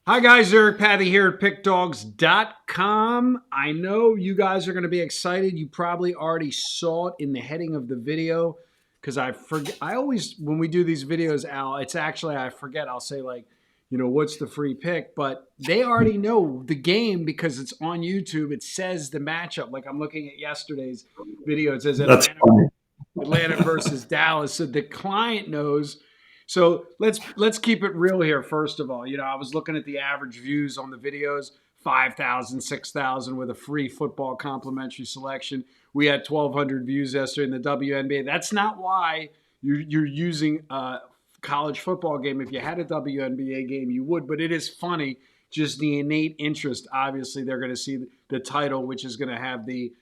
Hi guys, Eric Pathy here at PickDawgz.com. I know you guys are going to be excited. You probably already saw it in the heading of the video because I forget. I always, when we do these videos, Al, it's actually, I forget. I'll say like, what's the free pick? But they already know the game because it's on YouTube. It says the matchup. Like I'm looking at yesterday's video. It says That's funny. Atlanta versus Dallas. So the client knows. So let's keep it real here. First of all, I was looking at the average views on the videos, 5,000, 6,000 with a free football complimentary selection. We had 1,200 views yesterday in the WNBA. That's not why you're using a college football game. If you had a WNBA game, you would. But it is funny, just the innate interest. Obviously, they're going to see the title, which is going to have the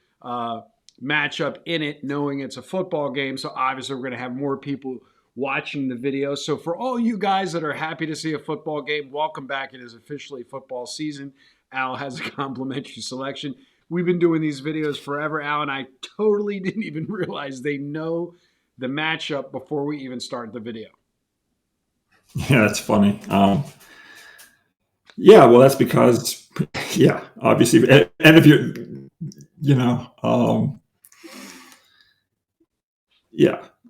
matchup in it, knowing it's a football game. So obviously, we're going to have more people watching the video. So for all you guys that are happy to see a football game, welcome back. It is officially football season. Al has a complimentary selection. We've been doing these videos forever. Al and I totally didn't even realize they know the matchup before we even start the video. Yeah, that's funny. Yeah, well, that's because, obviously, and if you're,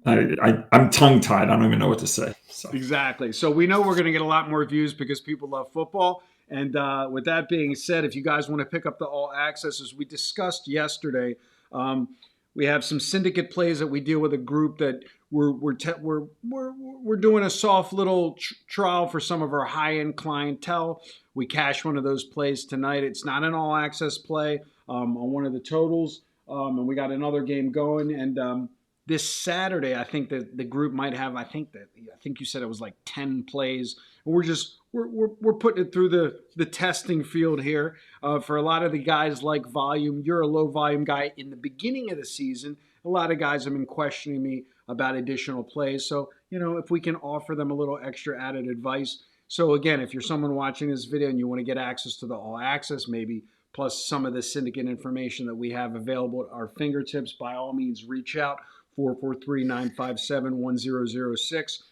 I'm tongue-tied. I don't even know what to say. So. Exactly. So we know we're going to get a lot more views because people love football. And with that being said, if you guys want to pick up the all access, as we discussed yesterday, we have some syndicate plays that we deal with a group that we're doing a soft little trial for some of our high end clientele. We cash one of those plays tonight. It's not an all access play on one of the totals, and we got another game going. And this Saturday, I think that the group might have. I think you said it was like 10 plays. And we're putting it through the testing field here. For a lot of the guys like volume, you're a low volume guy in the beginning of the season. A lot of guys have been questioning me about additional plays. So if we can offer them a little extra added advice. So again, if you're someone watching this video and you want to get access to the all access, maybe plus some of the syndicate information that we have available at our fingertips, by all means, reach out. 443-957-1006.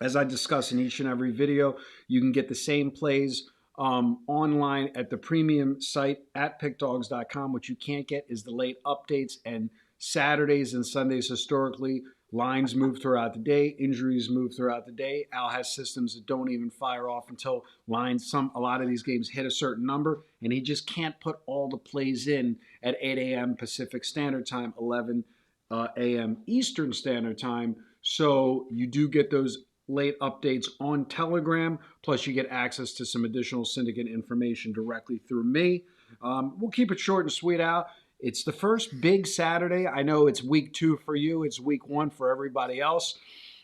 As I discuss in each and every video, you can get the same plays online at the premium site at PickDawgz.com. What you can't get is the late updates, and Saturdays and Sundays historically, lines move throughout the day, injuries move throughout the day. Al has systems that don't even fire off until lines, a lot of these games hit a certain number, and he just can't put all the plays in at 8 a.m. Pacific Standard Time, 11 a.m. Eastern Standard Time. So you do get those late updates on Telegram, plus you get access to some additional syndicate information directly through me. We'll keep it short and sweet out. It's the first big Saturday. I know it's week 2 for you. It's week 1 for everybody else.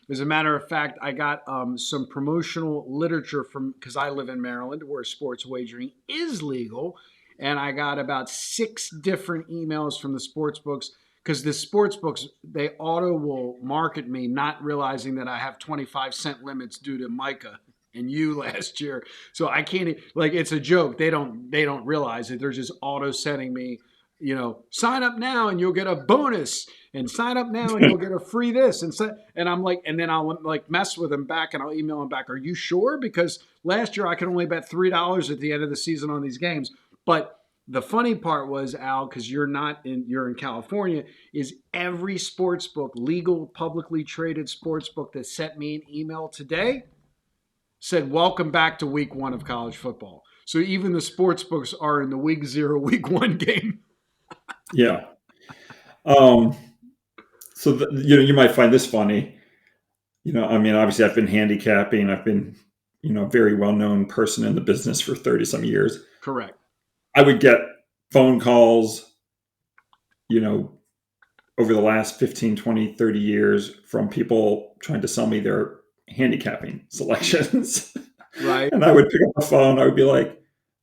As a matter of fact, I got some promotional literature because I live in Maryland where sports wagering is legal. And I got about 6 different emails from the sports books, because the sports books, they will market me, not realizing that I have 25-cent limits due to Micah and you last year. So I can't, it's a joke. They don't realize it. They're just auto sending me, sign up now and you'll get a bonus, and sign up now and you'll get a free this. And I'm like, and then I'll mess with them back and I'll email them back. Are you sure? Because last year I could only bet $3 at the end of the season on these games. But the funny part was, Al, because you're in California, is every sports book, legal, publicly traded sports book that sent me an email today said, welcome back to week 1 of college football. So even the sports books are in the week 0, week 1 game. Yeah. So, you might find this funny. Obviously I've been handicapping. I've been, a very well-known person in the business for 30 some years. Correct. I would get phone calls, over the last 15, 20, 30 years from people trying to sell me their handicapping selections. Right. And I would pick up the phone. I would be like,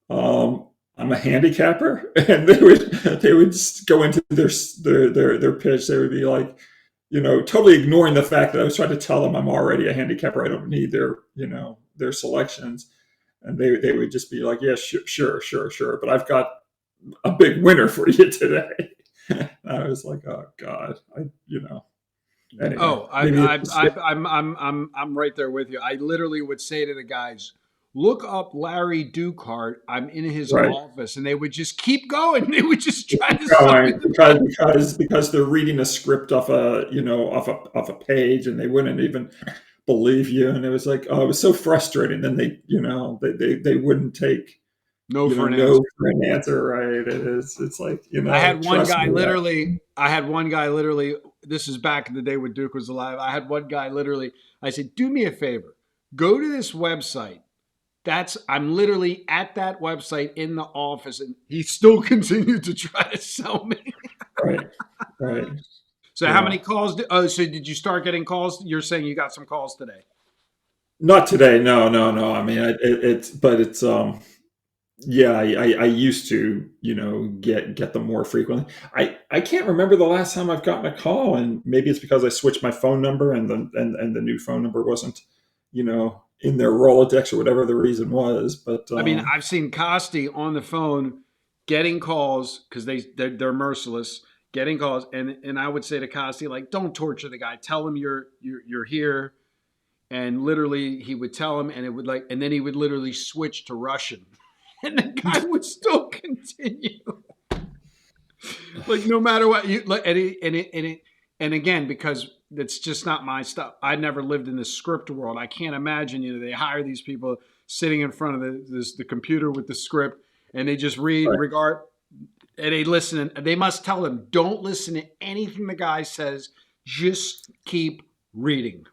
I'm a handicapper. And they would go into their pitch. They would be like, totally ignoring the fact that I was trying to tell them I'm already a handicapper. I don't need their selections. And they would just be like, yeah, sure. But I've got a big winner for you today. And I was like, oh God, Anyway, I'm right there with you. I literally would say to the guys, look up Larry Ducart. I'm in his Right. office, and they would just keep going. They would just try to sell me Going the book. because they're reading a script off a page, and they wouldn't even believe you. And it was like, oh, it was so frustrating. Then they wouldn't take No for an no answer. for an answer, right? It's like, I had one trust guy me. literally. I had one guy literally. This is back in the day when Duke was alive. I had one guy literally. I said, "Do me a favor. Go to this website. I'm literally at that website in the office," and he still continued to try to sell me. Right, right. So how Yeah. many calls? So did you start getting calls? You're saying you got some calls today. Not today. No, no, no. I mean, it's yeah, I used to, get them more frequently. I can't remember the last time I've gotten a call, and maybe it's because I switched my phone number, and the new phone number wasn't, in their Rolodex, or whatever the reason was. But I mean, I've seen Costi on the phone getting calls because they're merciless, getting calls, and I would say to Costi, like, don't torture the guy. Tell him you're here, and literally he would tell him, and it would and then he would literally switch to Russian, and the guy would still continue. Like no matter what you like, and again, because it's just not my stuff. I never lived in the script world. I can't imagine. They hire these people sitting in front of the computer with the script, and they just read right, regard, and they listen. And they must tell them, don't listen to anything the guy says. Just keep reading.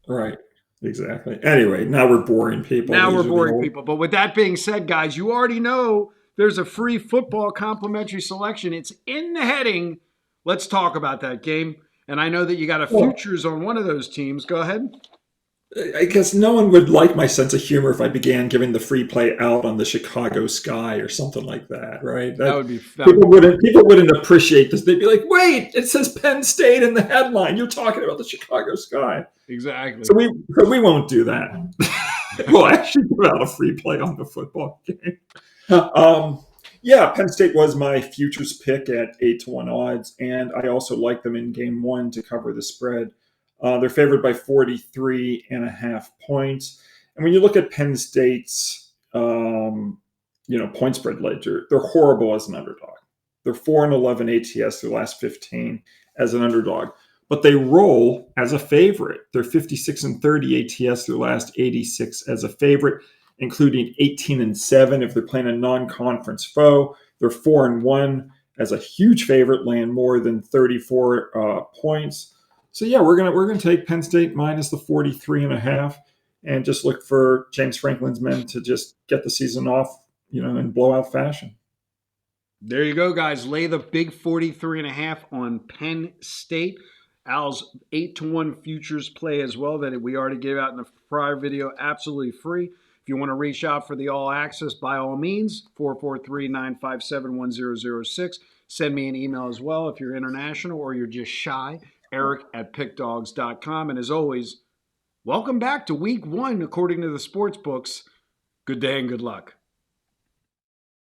right, exactly. Anyway, now we're boring people. Now These we're are the boring old. people. But with that being said, guys, you already know there's a free football complimentary selection. It's in the heading. Let's talk about that game. And I know that you got a Well, futures on one of those teams. Go ahead. I guess no one would like my sense of humor if I began giving the free play out on the Chicago Sky or something like that, right? That That would be people wouldn't appreciate this. They'd be like, "Wait, it says Penn State in the headline. You're talking about the Chicago Sky." exactly. So we won't do that. We'll actually give out a free play on the football game. Yeah, Penn State was my futures pick at 8-1 odds, and I also like them in game one to cover the spread. They're favored by 43.5 points. And when you look at Penn State's, point spread ledger, they're horrible as an underdog. They're 4-11 ATS their last 15 as an underdog, but they roll as a favorite. They're 56-30 ATS their last 86 as a favorite, including 18-7 if they're playing a non-conference foe. They're 4-1 as a huge favorite, laying more than 34 points. So yeah, we're gonna take Penn State minus the 43.5, and just look for James Franklin's men to just get the season off, in blowout fashion. There you go, guys. Lay the big 43.5 on Penn State. Al's 8-1 futures play as well that we already gave out in the prior video, absolutely free. If you want to reach out for the all access, by all means, 443-957-1006. Send me an email as well if you're international or you're just shy. Eric@PickDawgz.com. And as always, welcome back to week one, according to the sports books. Good day and good luck.